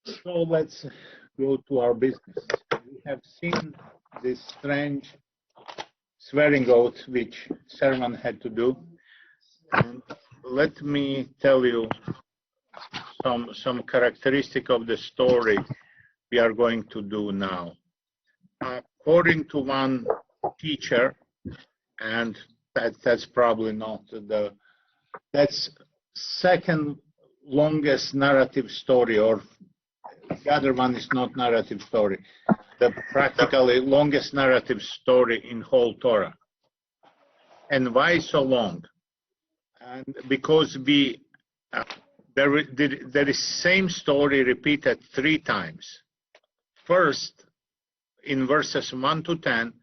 So let's go to our business. We have seen this strange swearing oath which Sermon had to do. And let me tell you some characteristic of the story we are going to do now. According to one teacher, and that's probably not that's second longest narrative story, or the other one is not narrative story, the practically longest narrative story in whole Torah. And why so long? And because there is same story repeated 3 times. First, in verses 1 to 10,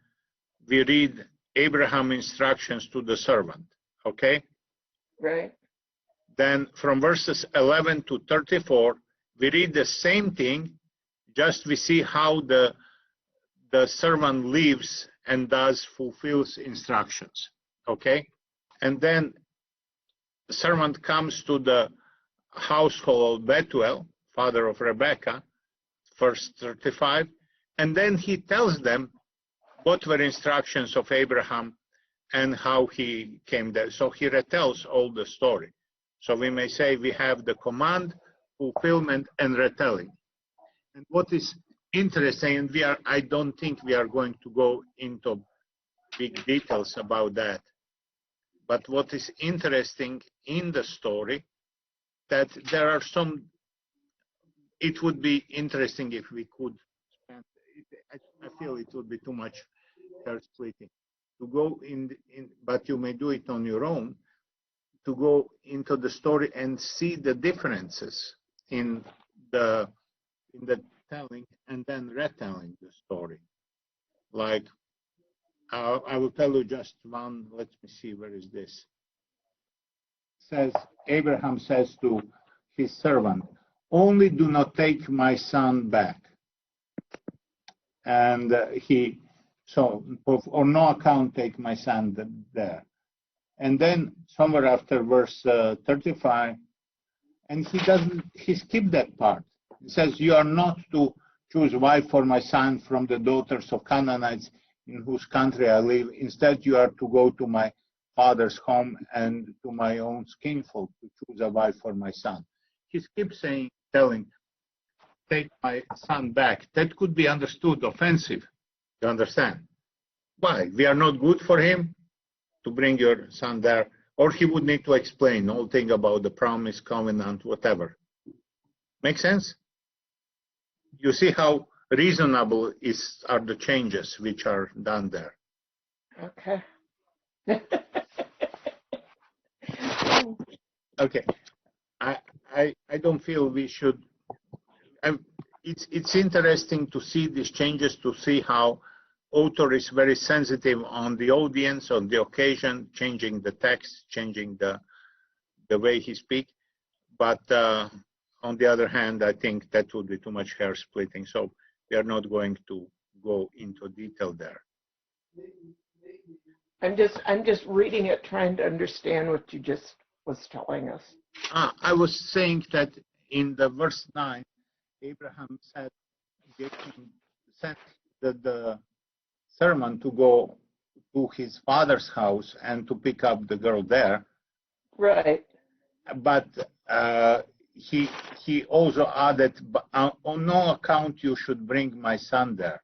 we read Abraham instructions to the servant, okay? Right. Then from verses 11 to 34, we read the same thing, just we see how the servant lives and fulfills instructions, okay? And then the servant comes to the household of Bethuel, father of Rebekah, verse 35, and then he tells them what were instructions of Abraham and how he came there. So he retells all the story. So we may say we have the command, fulfillment, and retelling. And what is interesting, and I don't think we are going to go into big details about that, but what is interesting in the story, that there are some, it would be interesting if we could spend, I feel it would be too much hair splitting to go but you may do it on your own, to go into the story and see the differences in the telling and then retelling the story. Like, I will tell you just one, let me see, where is this? Abraham says to his servant, only do not take my son back. And on no account take my son there. And then somewhere after verse 35, and he skipped that part. It says, you are not to choose wife for my son from the daughters of Canaanites in whose country I live. Instead, you are to go to my father's home and to my own skinfolk to choose a wife for my son. He skips telling, take my son back. That could be understood offensive. You understand? Why? We are not good for him to bring your son there, or he would need to explain all thing about the promise, covenant, whatever. Make sense? You see how reasonable are the changes which are done there. Okay. Okay. I don't feel we should. It's interesting to see these changes, to see how author is very sensitive on the audience, on the occasion, changing the text, changing the way he speaks. But on the other hand, I think that would be too much hair splitting. So we are not going to go into detail there. I'm just reading it, trying to understand what you just was telling us. I was saying that in the verse 9, Abraham sent the servant to go to his father's house and to pick up the girl there. Right. But he also added, on no account you should bring my son there.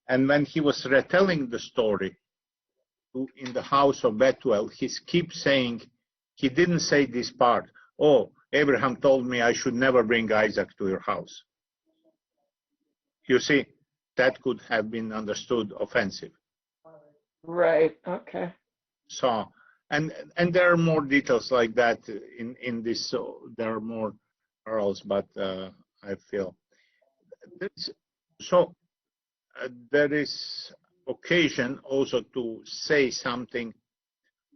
And when he was retelling the story in the house of Bethuel, he keeps saying, he didn't say this part, oh, Abraham told me I should never bring Isaac to your house. You see, that could have been understood offensive. Right, okay. So, and there are more details like that in this, so there are more pearls, but I feel. There is occasion also to say something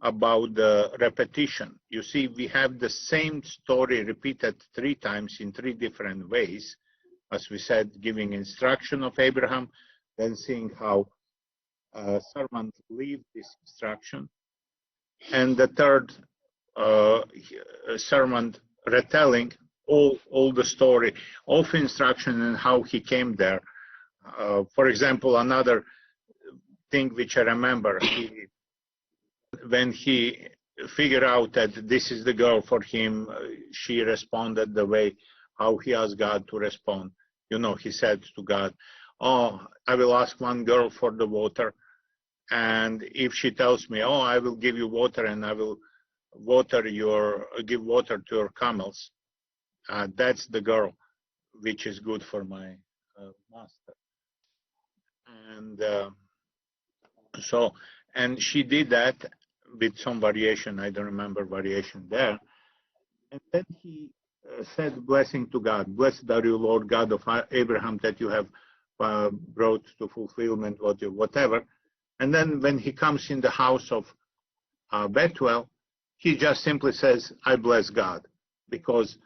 about the repetition. You see, we have the same story repeated 3 times in 3 different ways. As we said, giving instruction of Abraham, then seeing how a servant lived this instruction, and the third servant retelling all the story of instruction and how he came there. For example, another thing which I remember, when he figured out that this is the girl for him, she responded the way how he asked God to respond. You know, he said to God, "Oh, I will ask one girl for the water, and if she tells me, oh, I will give you water and I will give water to your camels, that's the girl which is good for my master." And and she did that with some variation. I don't remember variation there. And then he said blessing to God. "Blessed are you, Lord God of Abraham, that you have brought to fulfillment whatever." And then when he comes in the house of Bethuel, he just simply says, "I bless God," because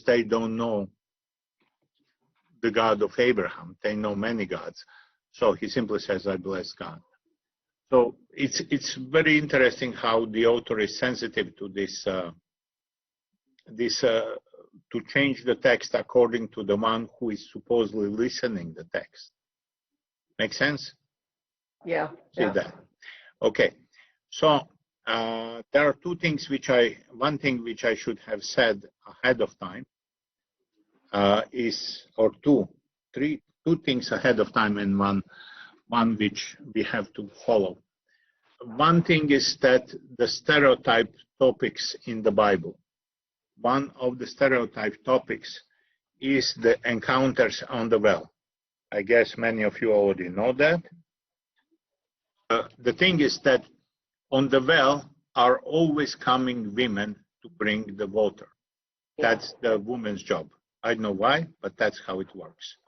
they don't know the God of Abraham. They know many gods. So he simply says, "I bless God." So it's very interesting how the author is sensitive to this to change the text according to the one who is supposedly listening the text. Make sense? Yeah. See that? Okay. So there are two things one thing which I should have said ahead of time two things ahead of time, and one which we have to follow. One thing is that the stereotype topics in the Bible. One of the stereotype topics is the encounters on the well. I guess many of you already know that. The thing is that on the well are always coming women to bring the water. That's the woman's job. I don't know why, but that's how it works.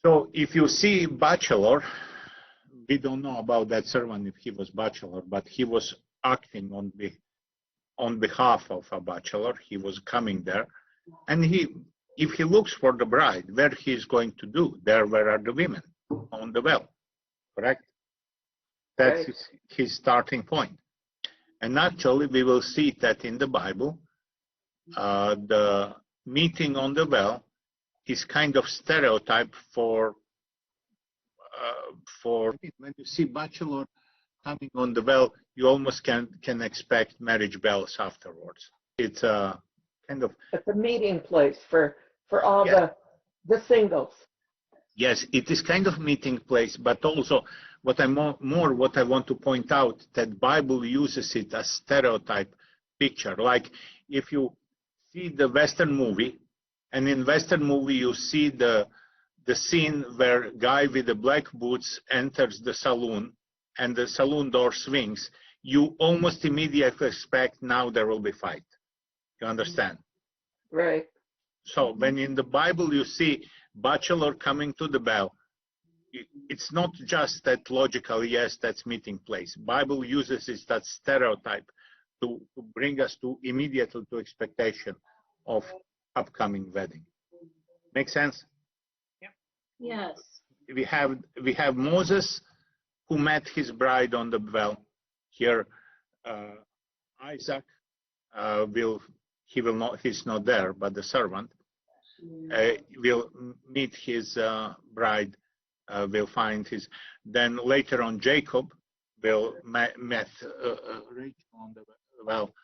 So if you see bachelor, we don't know about that servant if he was bachelor, but he was acting on behalf of a bachelor. He was coming there, and if he looks for the bride, where he is going to do? Where are the women? On the well, correct? That's his starting point. And actually, we will see that in the Bible, the meeting on the well is kind of stereotype for when you see bachelor coming on the well, you almost can expect marriage bells afterwards. It's a kind of it's a meeting place for all the singles. Yes, it is kind of meeting place, but also what I want to point out that Bible uses it as stereotype picture. Like if you see the Western movie, and in Western movie you see the scene where guy with the black boots enters the saloon and the saloon door swings, you almost immediately expect now there will be fight. You understand? Right. So when in the Bible you see bachelor coming to the well, it's not just that logical, yes, that's meeting place. Bible uses it that stereotype to bring us to immediately to expectation of upcoming wedding. Make sense? Yes. We have Moses who met his bride on the well. Here, Isaac he's not there, but the servant will meet his bride. Will find his. Then later on, Jacob will met Rachel on the well,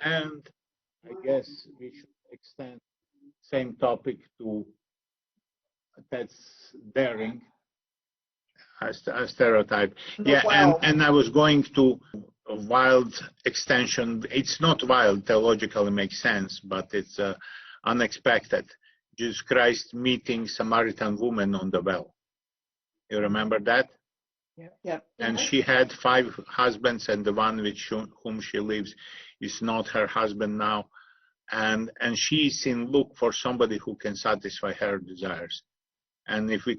and I guess we should extend same topic to that's daring a stereotype. Yeah, Wow. and I was going to a wild extension. It's not wild, theologically makes sense, but it's unexpected. Jesus Christ meeting Samaritan woman on the well. You remember that? Yeah. And she had 5 husbands, and the one with whom she lives is not her husband now. And she's in look for somebody who can satisfy her desires. And if we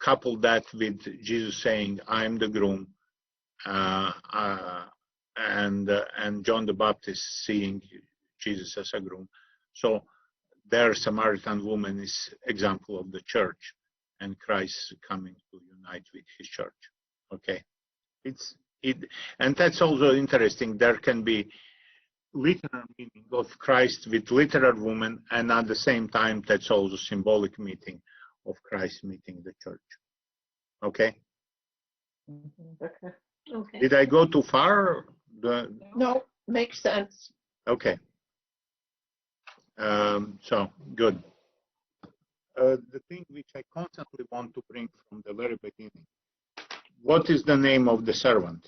couple that with Jesus saying, "I am the groom," and John the Baptist seeing Jesus as a groom, so their Samaritan woman is example of the church, and Christ coming to unite with his church. Okay, and that's also interesting. There can be literal meaning of Christ with literal woman, and at the same time, that's also symbolic meeting of Christ meeting the church. Okay? Okay. Okay. Did I go too far? No, makes sense. Okay. So, good. The thing which I constantly want to bring from the very beginning. What is the name of the servant?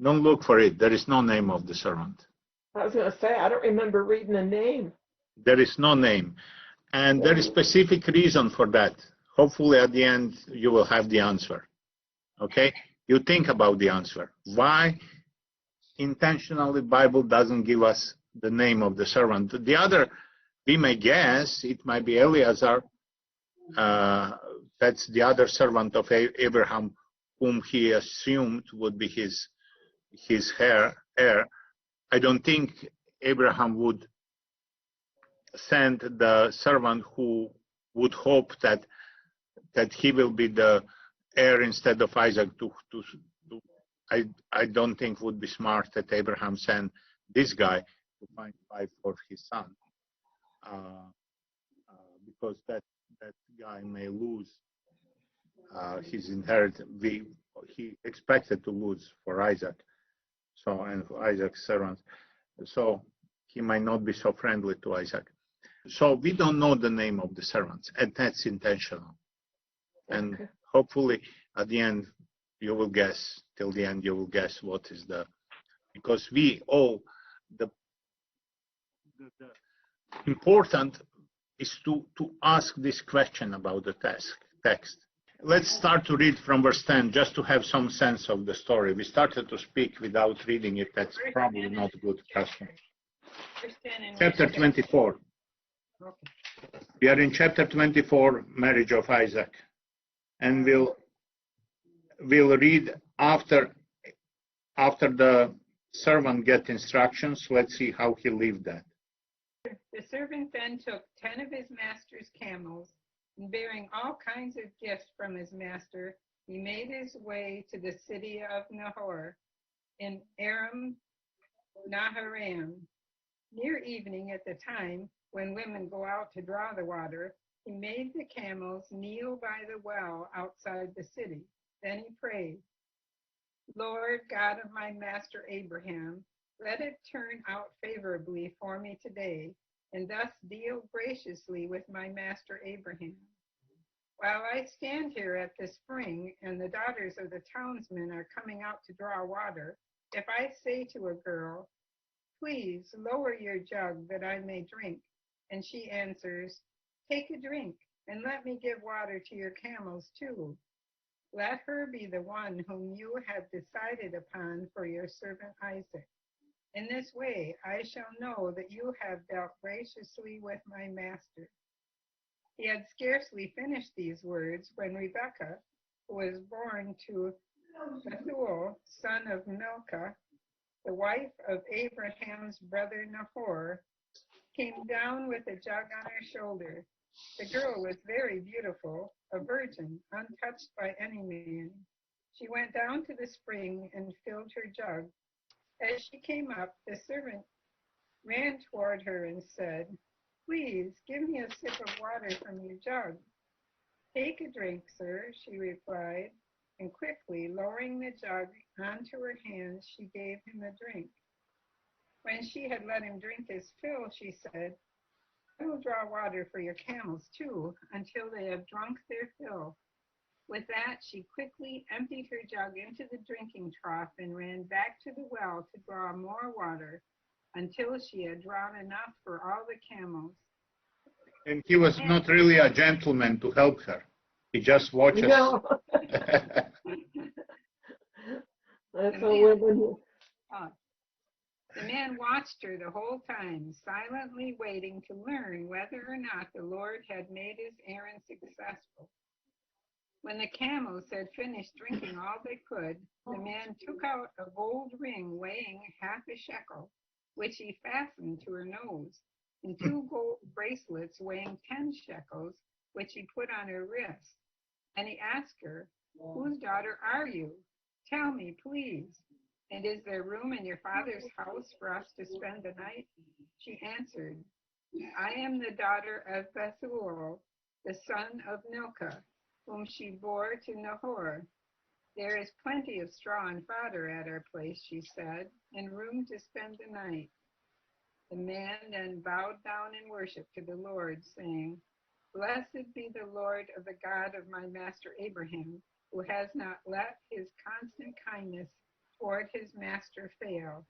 Don't look for it. There is no name of the servant. I was going to say, I don't remember reading the name. There is no name. And there is specific reason for that. Hopefully at the end you will have the answer. Okay? You think about the answer. Why intentionally Bible doesn't give us the name of the servant? The other, we may guess, it might be Eleazar. That's the other servant of Abraham, whom he assumed would be his heir. I don't think Abraham would send the servant who would hope that he will be the heir instead of Isaac. I don't think would be smart that Abraham sent this guy to find wife for his son, because that guy may lose his inheritance. He expected to lose for Isaac, so, and for Isaac's servants, so he might not be so friendly to Isaac. So we don't know the name of the servants, and that's intentional. And Okay. hopefully at the end you will guess, till the end you will guess what is because we all, the important is to ask this question about the text. Let's start to read from verse 10 just to have some sense of the story. We started to speak without reading it. That's probably not a good custom. Chapter 24. We are in chapter 24, marriage of Isaac. And we'll read after the servant get instructions. Let's see how he lived that. The servant then took 10 of his master's camels, and bearing all kinds of gifts from his master, he made his way to the city of Nahor in Aram Naharaim. Near evening, at the time when women go out to draw the water, he made the camels kneel by the well outside the city. Then he prayed, Lord God of my master Abraham, let it turn out favorably for me today, and thus deal graciously with my master Abraham. While I stand here at the spring, and the daughters of the townsmen are coming out to draw water, if I say to a girl, please lower your jug that I may drink, and she answers, take a drink, and let me give water to your camels too. Let her be the one whom you have decided upon for your servant Isaac. In this way I shall know that you have dealt graciously with my master. He had scarcely finished these words when Rebekah, who was born to Bethuel, son of Milcah, the wife of Abraham's brother Nahor, came down with a jug on her shoulder. The girl was very beautiful, a virgin, untouched by any man. She went down to the spring and filled her jug. As she came up, the servant ran toward her and said, please give me a sip of water from your jug. Take a drink, sir, she replied, and quickly lowering the jug onto her hands, she gave him a drink. When she had let him drink his fill, she said, I will draw water for your camels too, until they have drunk their fill. With that, she quickly emptied her jug into the drinking trough and ran back to the well to draw more water, until she had drawn enough for all the camels. And he was not really a gentleman to help her. He just watches. No. That's a woman. The man watched her the whole time, silently waiting to learn whether or not the Lord had made his errand successful. When the camels had finished drinking all they could, the man took out a gold ring weighing half a shekel, which he fastened to her nose, and 2 gold bracelets weighing 10 shekels, which he put on her wrist. And he asked her, whose daughter are you? Tell me, please. And is there room in your father's house for us to spend the night? She answered, I am the daughter of Bethuel, the son of Milcah, whom she bore to Nahor. There is plenty of straw and fodder at our place, she said, and room to spend the night. The man then bowed down in worship to the Lord, saying, Blessed be the Lord of the God of my master Abraham, who has not let his constant kindness toward his master fail.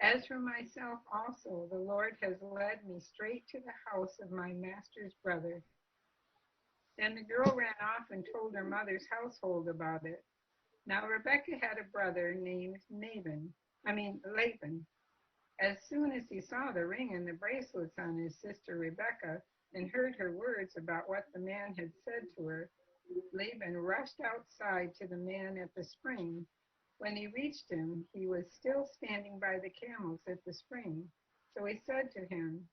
As for myself also, the Lord has led me straight to the house of my master's brother. Then the girl ran off and told her mother's household about it. Now Rebekah had a brother named Laban. As soon as he saw the ring and the bracelets on his sister Rebekah and heard her words about what the man had said to her, Laban rushed outside to the man at the spring. When he reached him, he was still standing by the camels at the spring. So he said to him,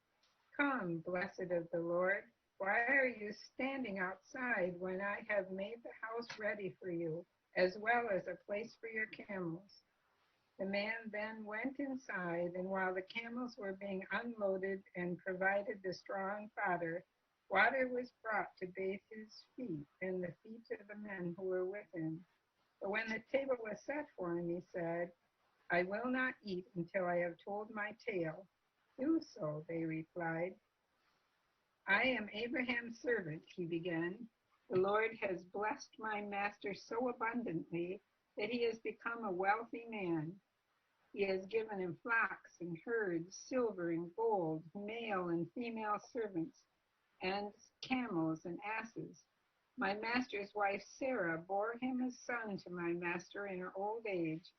Come, blessed of the Lord, why are you standing outside when I have made the house ready for you, as well as a place for your camels? The man then went inside, and while the camels were being unloaded and provided the straw and fodder, water was brought to bathe his feet and the feet of the men who were with him. But when the table was set for him, he said, I will not eat until I have told my tale. Do so, they replied. I am Abraham's servant, he began. The Lord has blessed my master so abundantly that he has become a wealthy man. He has given him flocks and herds, silver and gold, male and female servants, and camels and asses. My master's wife Sarah bore him a son to my master in her old age,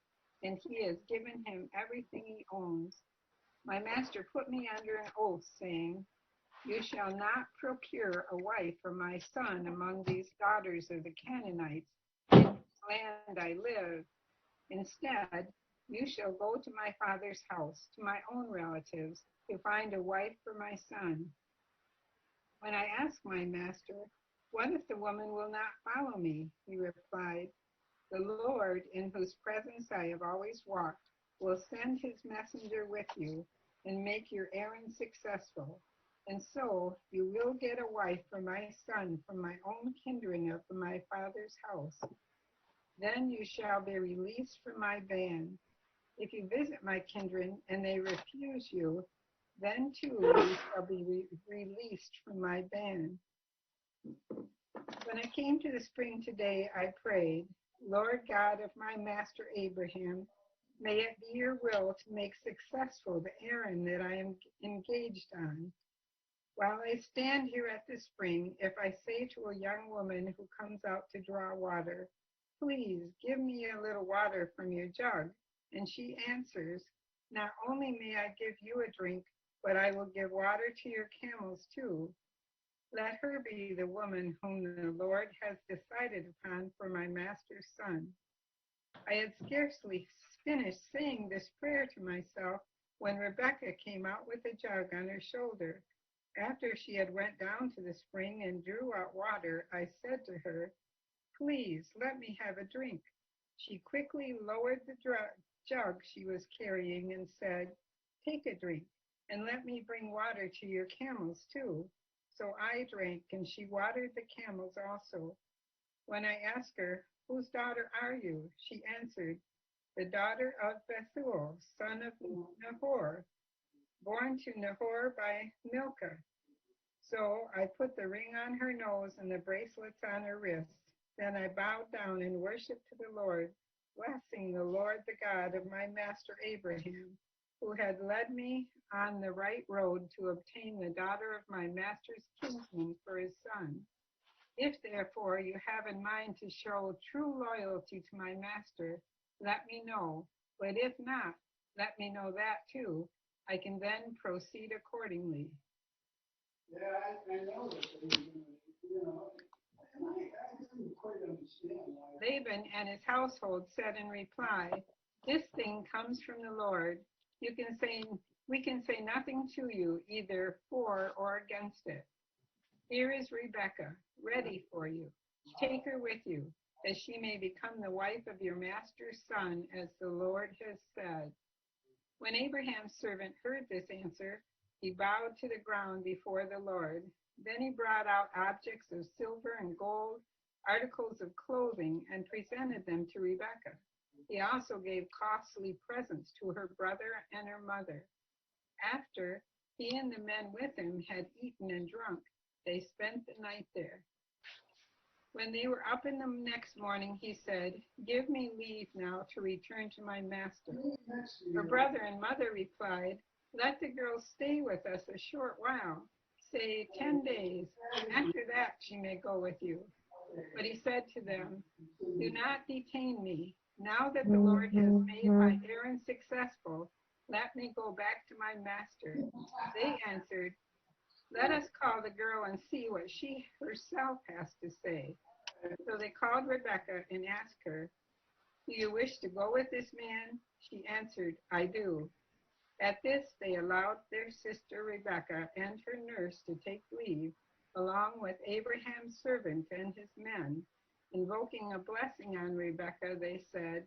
and he has given him everything he owns. My master put me under an oath, saying, You shall not procure a wife for my son among these daughters of the Canaanites, in whose land I live. Instead, you shall go to my father's house, to my own relatives, to find a wife for my son. When I asked my master, What if the woman will not follow me? He replied, The Lord, in whose presence I have always walked, will send his messenger with you and make your errand successful. And so you will get a wife for my son from my own kindred of my father's house. Then you shall be released from my ban. If you visit my kindred and they refuse you, then too you shall be released from my ban. When I came to the spring today, I prayed, Lord God of my master Abraham, may it be your will to make successful the errand that I am engaged on. While I stand here at the spring, if I say to a young woman who comes out to draw water, Please give me a little water from your jug, and she answers, Not only may I give you a drink, but I will give water to your camels too. Let her be the woman whom the Lord has decided upon for my master's son. I had scarcely finished saying this prayer to myself when Rebekah came out with a jug on her shoulder. After she had went down to the spring and drew out water, I said to her, Please let me have a drink. She quickly lowered the jug she was carrying and said, Take a drink, and let me bring water to your camels too. So I drank, and she watered the camels also. When I asked her, Whose daughter are you? She answered, The daughter of Bethuel, son of Nahor, born to Nahor by Milcah. So I put the ring on her nose and the bracelets on her wrists. Then I bowed down and worshiped to the Lord, blessing the Lord, the God of my master Abraham, who had led me on the right road to obtain the daughter of my master's kinsman for his son. If therefore you have in mind to show true loyalty to my master, let me know. But if not, let me know that too. I can then proceed accordingly. Yeah, I know this. I didn't quite understand why. Laban and his household said in reply, This thing comes from the Lord. We can say nothing to you, either for or against it. Here is Rebekah, ready for you. Take her with you. that she may become the wife of your master's son, as the Lord has said. When Abraham's servant heard this answer, he bowed to the ground before the Lord. Then he brought out objects of silver and gold, articles of clothing, and presented them to Rebekah. He also gave costly presents to her brother and her mother. After he and the men with him had eaten and drunk, they spent the night there. When they were up in the next morning, he said, "Give me leave now to return to my master." Her brother and mother replied, "Let the girl stay with us a short while, say 10 days. After that she may go with you." But he said to them, "Do not detain me. Now that the Lord has made my errand successful, let me go back to my master." They answered, "Let us call the girl and see what she herself has to say." So they called Rebekah and asked her, "Do you wish to go with this man?" She answered, "I do." At this, they allowed their sister Rebekah and her nurse to take leave, along with Abraham's servant and his men. Invoking a blessing on Rebekah, they said,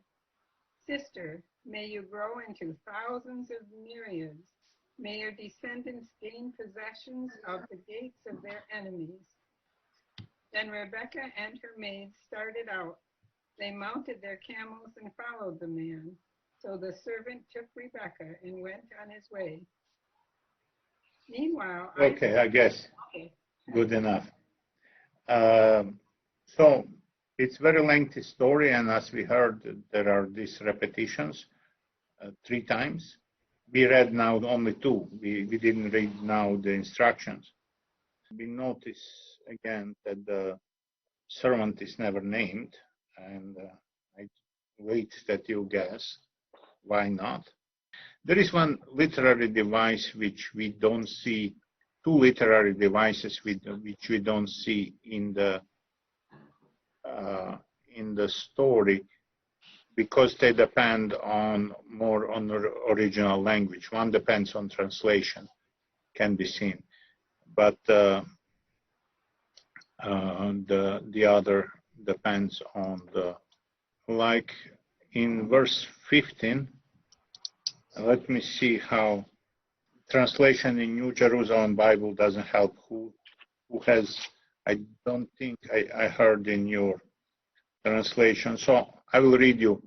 "Sister, may you grow into thousands of myriads. May your descendants gain possessions of the gates of their enemies." Then Rebekah and her maids started out. They mounted their camels and followed the man. So the servant took Rebekah and went on his way. Meanwhile, Okay, I guess okay. good enough. So it's very lengthy story, and as we heard, there are these repetitions 3 times. We read now only 2. We didn't read now the instructions. We notice again that the servant is never named, and I wait that you guess why not. There is one literary device which we don't see, 2 literary devices which we don't see in the story, because they depend more on the original language. One depends on translation, can be seen, but the other depends on like in verse 15. Let me see how translation in New Jerusalem Bible doesn't help. Who has? I don't think I heard in your translation. So I will read you.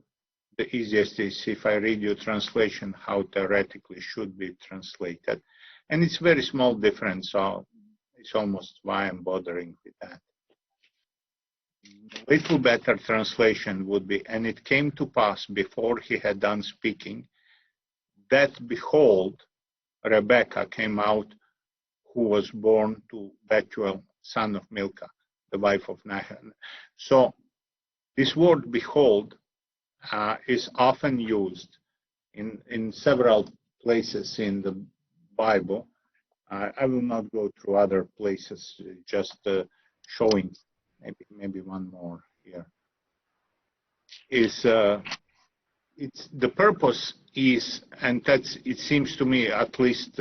The easiest is if I read you translation how theoretically should be translated, and it's very small difference. So it's almost why I'm bothering with that. A little better translation would be, "And it came to pass before he had done speaking, that behold, Rebekah came out, who was born to Bethuel, son of Milcah, the wife of Nahor." So this word "behold" is often used in several places in the Bible. I will not go through other places, just showing maybe one more here. It's the purpose is, and that's, it seems to me, at least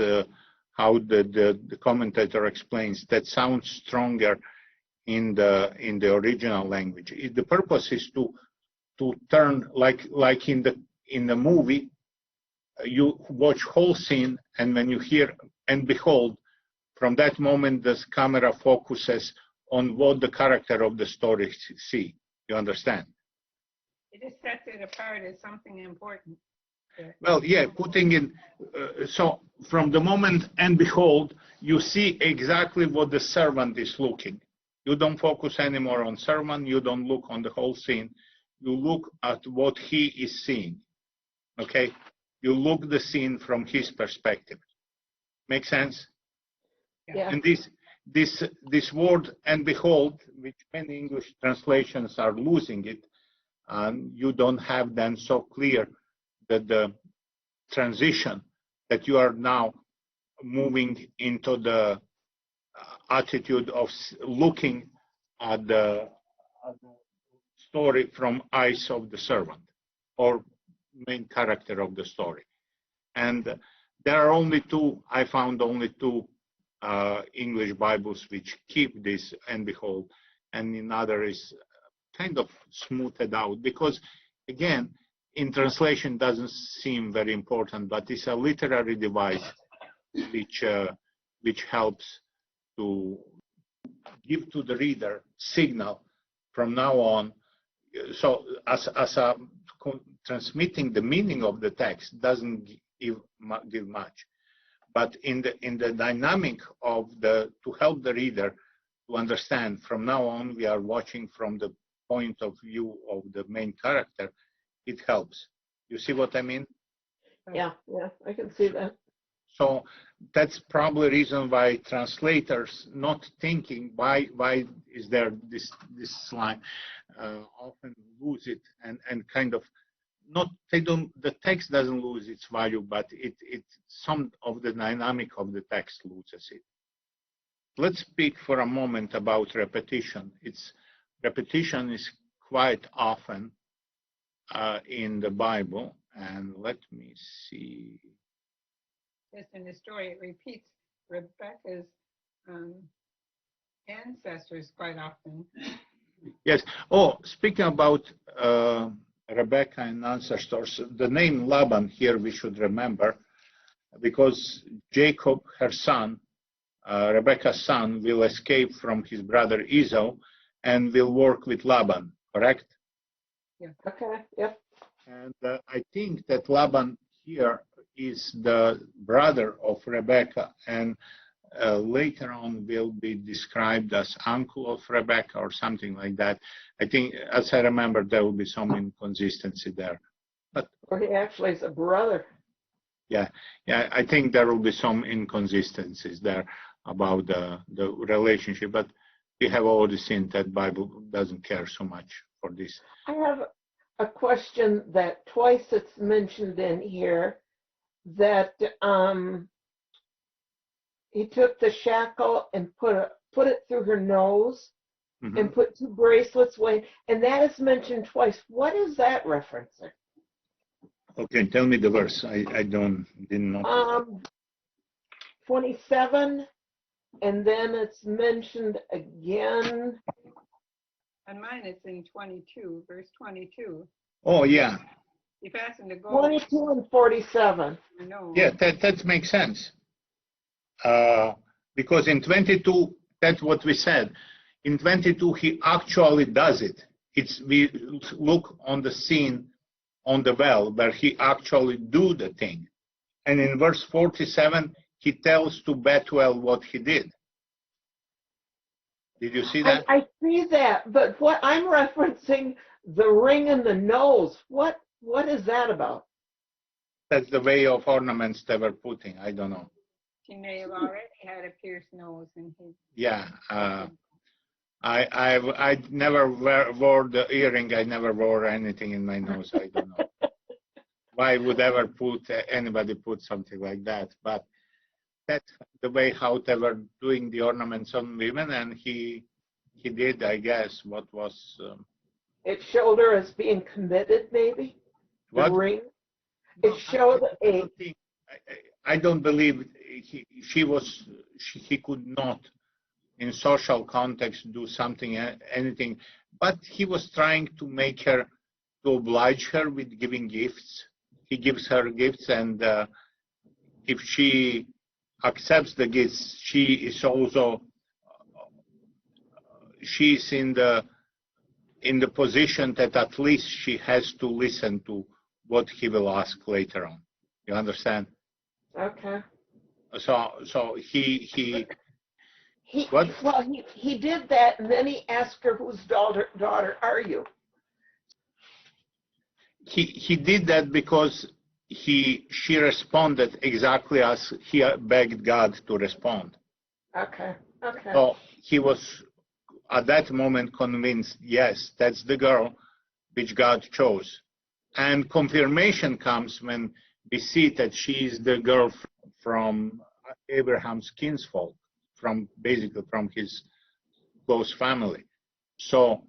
how the commentator explains, that sounds stronger in the original language. The purpose is to turn, like in the movie, you watch whole scene, and when you hear "and behold," from that moment the camera focuses on what the character of the story see. You understand? It just sets it apart as something important. Well, yeah, putting in, so from the moment "and behold," you see exactly what the servant is looking. You don't focus anymore on servant, you don't look on the whole scene, you look at what he is seeing, okay? You look the scene from his perspective. Make sense? Yeah. And this word "and behold," which many English translations are losing it, and you don't have then so clear that the transition that you are now moving into the attitude of looking at the story from eyes of the servant or main character of the story. And there are only 2, I found only 2 English Bibles which keep this "and behold," and in other is kind of smoothed out because, again, in translation doesn't seem very important, but it's a literary device which helps to give to the reader signal from now on. So as a transmitting the meaning of the text doesn't give much, but in the dynamic of to help the reader to understand from now on we are watching from the point of view of the main character, it helps. You see what I mean? Yeah, I can see that. So that's probably the reason why translators not thinking why is there this line often lose it and kind of not the text doesn't lose its value, but it some of the dynamic of the text loses it. Let's speak for a moment about repetition. Repetition is quite often in the Bible, and let me see. Just in the story, it repeats Rebecca's ancestors quite often. Yes. Oh, speaking about Rebecca and ancestors, the name Laban here we should remember, because Jacob, her son, Rebecca's son, will escape from his brother Esau and will work with Laban, correct? Yeah. Okay, yep. And I think that Laban here is the brother of Rebecca, and later on will be described as uncle of Rebecca or something like that. I think, as I remember, there will be some inconsistency there. But Or he actually is a brother. yeah, I think there will be some inconsistencies there about the relationship. But we have already seen that Bible doesn't care so much for this. I have a question that twice it's mentioned in here, that he took the shackle and put it through her nose and put 2 bracelets away, and that is mentioned twice. What is that referencing? Okay, tell me the verse. I didn't know. 27, and then it's mentioned again. On mine, it's in 22, verse 22. Oh yeah. He fastened the gold. 22 and 47. I know. Yeah, that makes sense. Because in 22, that's what we said. In 22, he actually does it. We look on the scene on the well where he actually do the thing. And in verse 47, he tells to Bethuel what he did. Did you see that? I see that, but what I'm referencing, the ring in the nose, what is that about? That's the way of ornaments they were putting. I don't know. He may have already had a pierced nose, and he. Yeah. I never wore the earring. I never wore anything in my nose. I don't know. Why would ever anybody put something like that? But that's the way how they were doing the ornaments on women, and he did, I guess, what was. It showed her as being committed, maybe. The What? ring. It showed I don't believe he could not, in social context, do something, anything, but he was trying to make her, to oblige her with giving gifts. He gives her gifts, and if she accepts the gifts, she's in the position that at least she has to listen to what he will ask later on. You understand? Okay. So he Well, he did that, and then he asked her, whose daughter are you? He did that because she responded exactly as he begged God to respond. Okay. So he was at that moment convinced, yes, that's the girl which God chose. And confirmation comes when we see that she is the girl from Abraham's kinsfolk, basically from his close family. So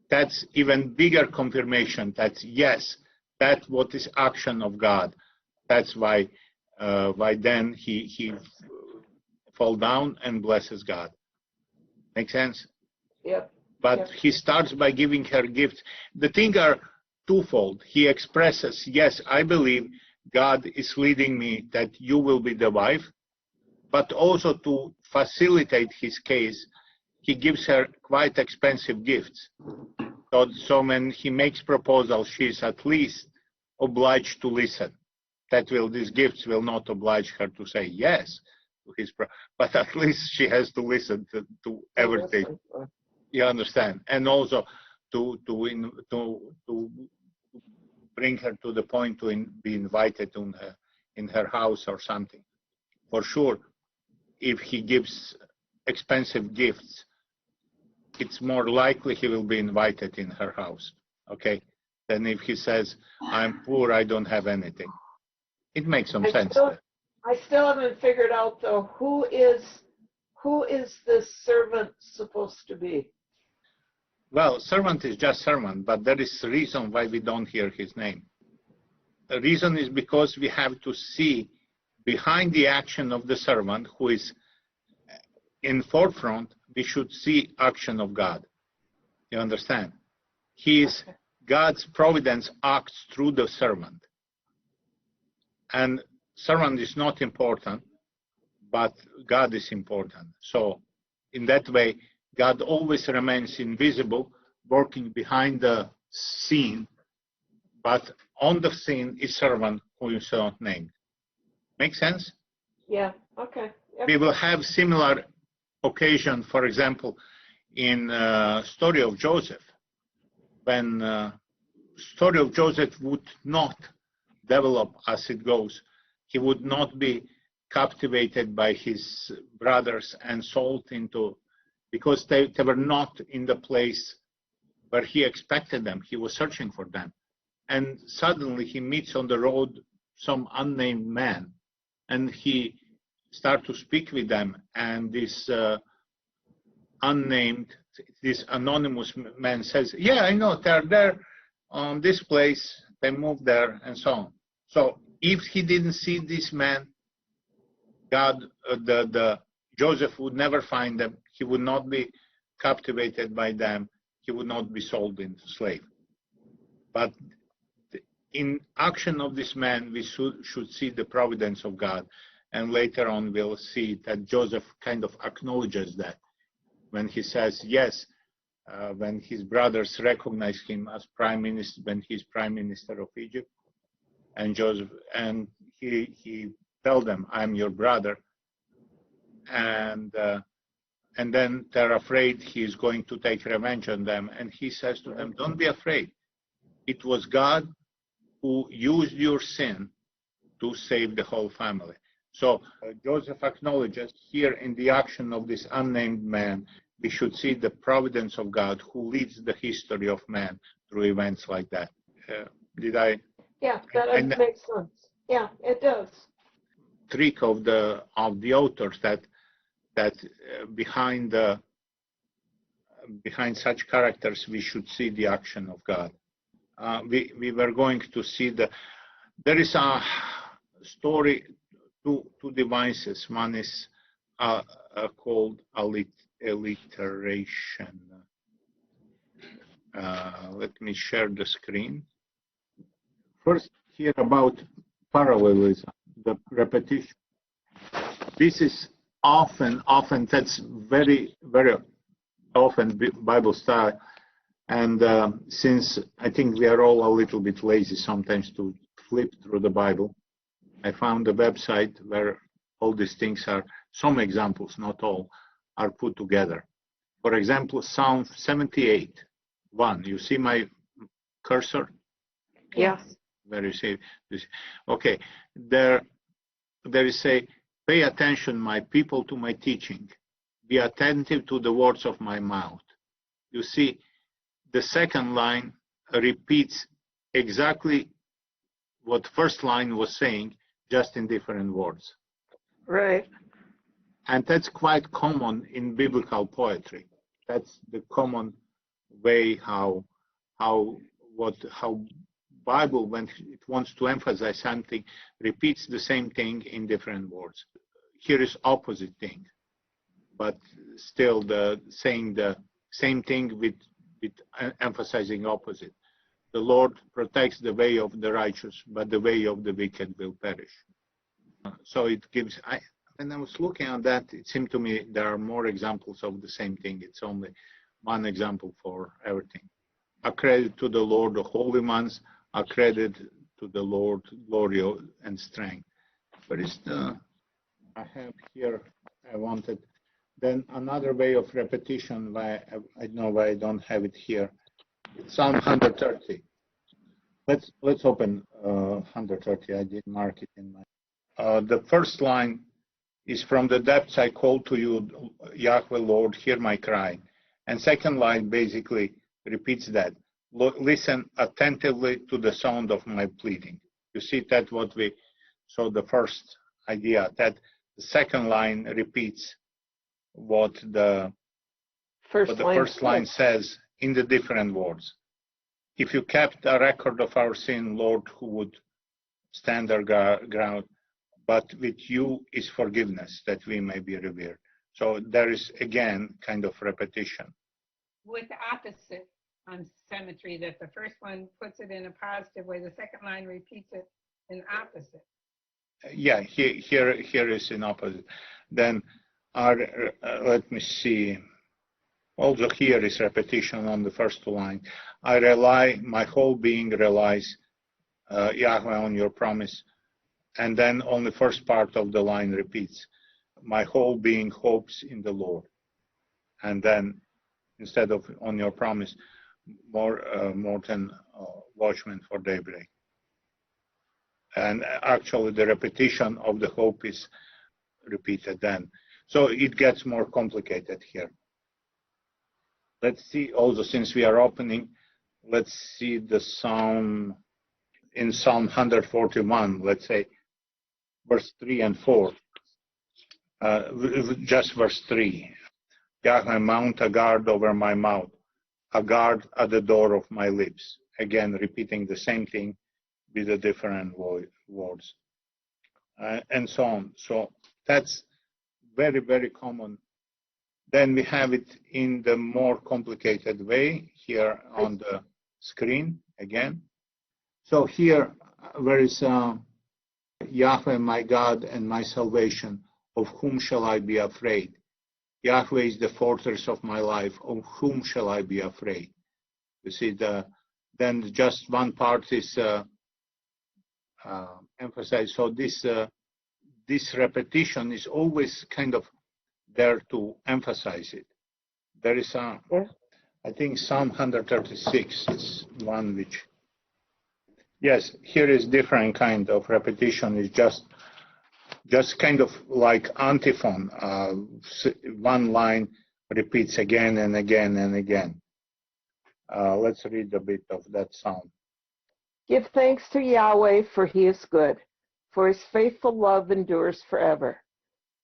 that's even bigger confirmation that yes, that's what is action of God. That's why then he fall down and blesses God. Make sense? Yep. But Yeah. he starts by giving her gifts. The thing are twofold. He expresses, yes, I believe God is leading me that you will be the wife, but also to facilitate his case, he gives her quite expensive gifts. So when he makes proposal, she is at least obliged to listen. These gifts will not oblige her to say yes to his, but at least she has to listen to everything. You understand? And also to bring her to the point to be invited in her house or something. For sure, if he gives expensive gifts, it's more likely he will be invited in her house, okay? Than if he says, I'm poor, I don't have anything. It makes some sense. I still haven't figured out, though, who is this servant supposed to be? Well, servant is just servant, but there is a reason why we don't hear his name. The reason is because we have to see behind the action of the servant, who is in forefront, we should see action of God. You understand? God's providence acts through the servant. And servant is not important, but God is important. So in that way, God always remains invisible, working behind the scene, but on the scene is servant who is not named. Make sense? Yeah, okay. Yep. We will have similar occasion, for example, in story of Joseph, when story of Joseph would not develop as it goes. He would not be captivated by his brothers and sold into, because they were not in the place where he expected them. He was searching for them. And suddenly he meets on the road some unnamed man, and he starts to speak with them. And this this anonymous man says, yeah, I know, they're there on this place, they moved there, and so on. So if he didn't see this man, Joseph would never find them. He would not be captivated by them. He would not be sold into slave. But in action of this man, we should see the providence of God. And later on, we'll see that Joseph kind of acknowledges that when he says yes, when his brothers recognize him as prime minister, when he's prime minister of Egypt, and he tells them, "I'm your brother," and then they're afraid he's going to take revenge on them, and he says to them, "Don't be afraid. It was God who used your sin to save the whole family." So Joseph acknowledges here in the action of this unnamed man, we should see the providence of God who leads the history of man through events like that. Did I? Yeah, that makes sense. Yeah, it does. Trick of the authors that behind such characters we should see the action of God. We were going to see there is a story, two devices. One is called alliteration. Let me share the screen. First, here about parallelism, the repetition. This is often that's very, very often Bible style. And since I think we are all a little bit lazy sometimes to flip through the Bible, I found a website where all these things are, some examples, not all, are put together. For example, Psalm 78:1. You see my cursor? Yes. Where you see this? Okay. There is a, pay attention, my people, to my teaching. Be attentive to the words of my mouth. You see, the second line repeats exactly what first line was saying, just in different words. Right. And that's quite common in biblical poetry. That's the common way how Bible, when it wants to emphasize something, repeats the same thing in different words. Here is opposite thing, but still saying the Same thing with emphasizing opposite. The Lord protects the way of the righteous, but the way of the wicked will perish. So it gives, when I was looking at that, it seemed to me there are more examples of the same thing. It's only one example for everything. Accredit to the Lord the holy ones, accredit to the Lord glory and strength. But it's I have here, I wanted, then another way of repetition, why I know why I don't have it here. Psalm 130. Let's open 130. I did mark it in my. The first line is from the depths I call to you, Yahweh Lord, hear my cry. And second line basically repeats that. Listen attentively to the sound of my pleading. You see that what we saw the first idea, that the second line repeats what the first line says in the different words. If you kept a record of our sin, Lord, who would stand our ground? But with you is forgiveness, that we may be revered. So there is, again, kind of repetition. With the opposite on symmetry, that the first one puts it in a positive way, the second line repeats it in opposite. Yeah, here is in opposite. Then, let me see. Also here is repetition on the first line. I rely, my whole being relies, Yahweh, on your promise. And then on the first part of the line repeats, my whole being hopes in the Lord. And then instead of on your promise, more than watchmen for daybreak. And actually the repetition of the hope is repeated then. So it gets more complicated here. Let's see also, since we are opening, let's see the Psalm, in Psalm 141, let's say, verse 3 and 4, just verse 3. Yahweh, mount a guard over my mouth, a guard at the door of my lips. Again, repeating the same thing with the different words, and so on. So that's very, very common. Then we have it in the more complicated way here on the screen again. So here, where is Yahweh, my God and my salvation, of whom shall I be afraid? Yahweh is the fortress of my life, of whom shall I be afraid? You see, then just one part is emphasized. So this repetition is always kind of there to emphasize it. There is I think Psalm 136 is one which, yes, here is different kind of repetition. It's just kind of like antiphon. One line repeats again and again and again. Let's read a bit of that psalm. Give thanks to Yahweh, for he is good, for his faithful love endures forever.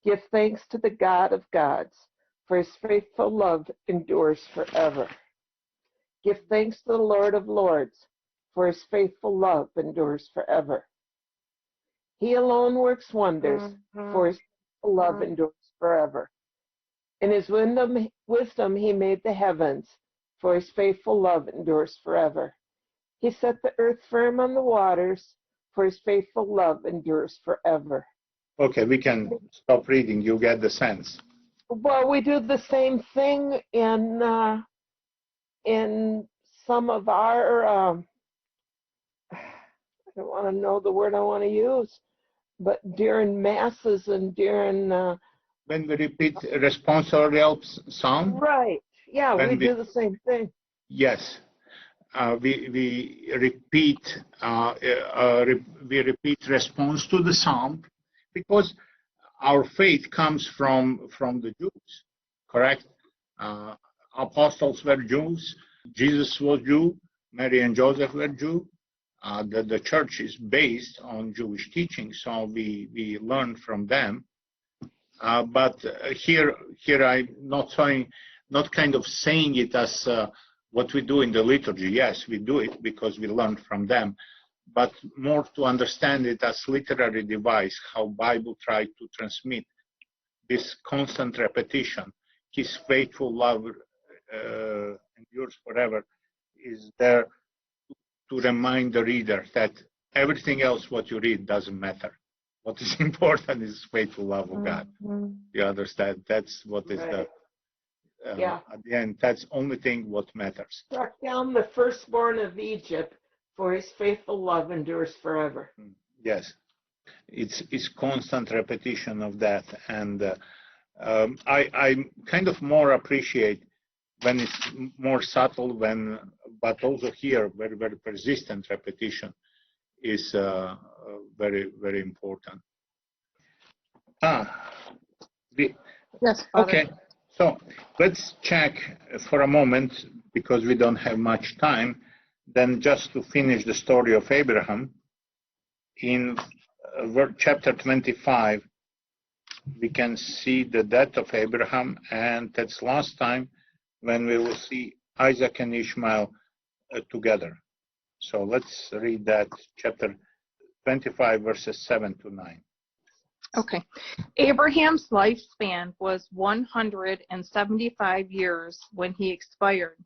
Give thanks to the God of gods, for his faithful love endures forever. Give thanks to the Lord of lords, for his faithful love endures forever. He alone works wonders, for his faithful love endures forever. In his wisdom he made the heavens, for his faithful love endures forever. He set the earth firm on the waters, for his faithful love endures forever. Okay, we can stop reading. You get the sense. Well, we do the same thing in some of our, I don't want to know the word I want to use, but during masses and during... when we repeat responsorial psalm? Right, yeah, we do the same thing. Yes. We repeat response to the psalm, because our faith comes from the Jews, correct? Apostles were Jews, Jesus was Jew, Mary and Joseph were Jew. The church is based on Jewish teaching, so we learn from them. But here I'm not kind of saying it as what we do in the liturgy. Yes, we do it because we learned from them, but more to understand it as literary device, how Bible tried to transmit this constant repetition. His faithful love endures forever is there to remind the reader that everything else what you read doesn't matter. What is important is faithful love of God. Mhm. You understand? That's what is Right. the Yeah. at the end. That's only thing what matters. Struck down the firstborn of Egypt, for his faithful love endures forever. Yes, it's constant repetition of that, and I kind of more appreciate when it's more subtle, but also here very persistent repetition is very important. Yes, Father. Okay, so let's check for a moment, because we don't have much time, then just to finish the story of Abraham. In chapter 25, we can see the death of Abraham, and that's last time when we will see Isaac and Ishmael together. So let's read that, chapter 25, verses 7 to 9. Okay. Abraham's lifespan was 175 years when he expired.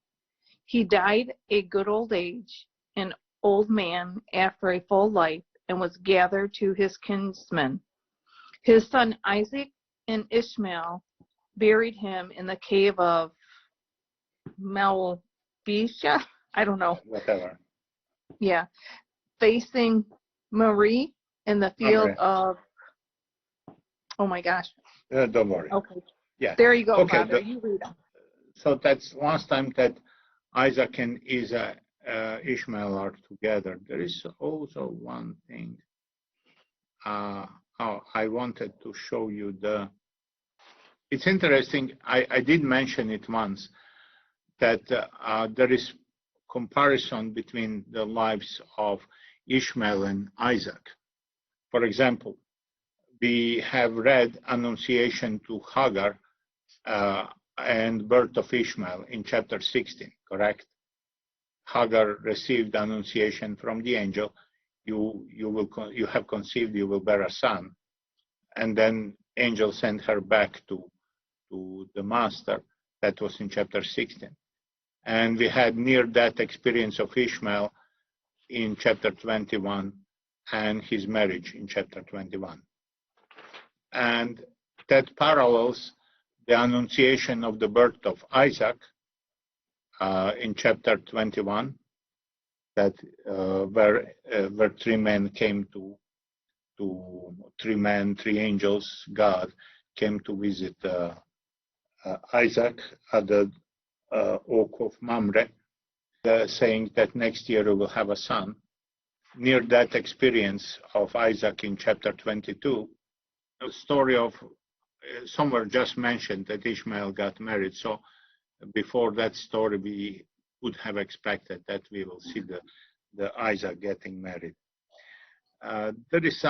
He died a good old age, an old man after a full life, and was gathered to his kinsmen. His son Isaac and Ishmael buried him in the cave of Malbisha. I don't know. Whatever. Yeah. Facing Marie in the field of, oh my gosh. Don't worry. Okay. Yeah. There you go, Okay, Father. You read them. So that's last time that Isaac and Ishmael are together. There is also one thing. I wanted to show you it's interesting. I did mention it once that there is comparison between the lives of Ishmael and Isaac. For example, we have read Annunciation to Hagar and birth of Ishmael in chapter 16, correct? Hagar received Annunciation from the angel. You have conceived, you will bear a son. And then angel sent her back to the master. That was in chapter 16. And we had near-death experience of Ishmael in chapter 21 and his marriage in chapter 21. And that parallels the annunciation of the birth of Isaac in chapter 21, that where three men came to three angels, God came to visit Isaac at the oak of Mamre, saying that next year we will have a son. Near that experience of Isaac in chapter 22, the story of somewhere just mentioned that Ishmael got married. So before that story, we would have expected that we will see the Isaac getting married. There is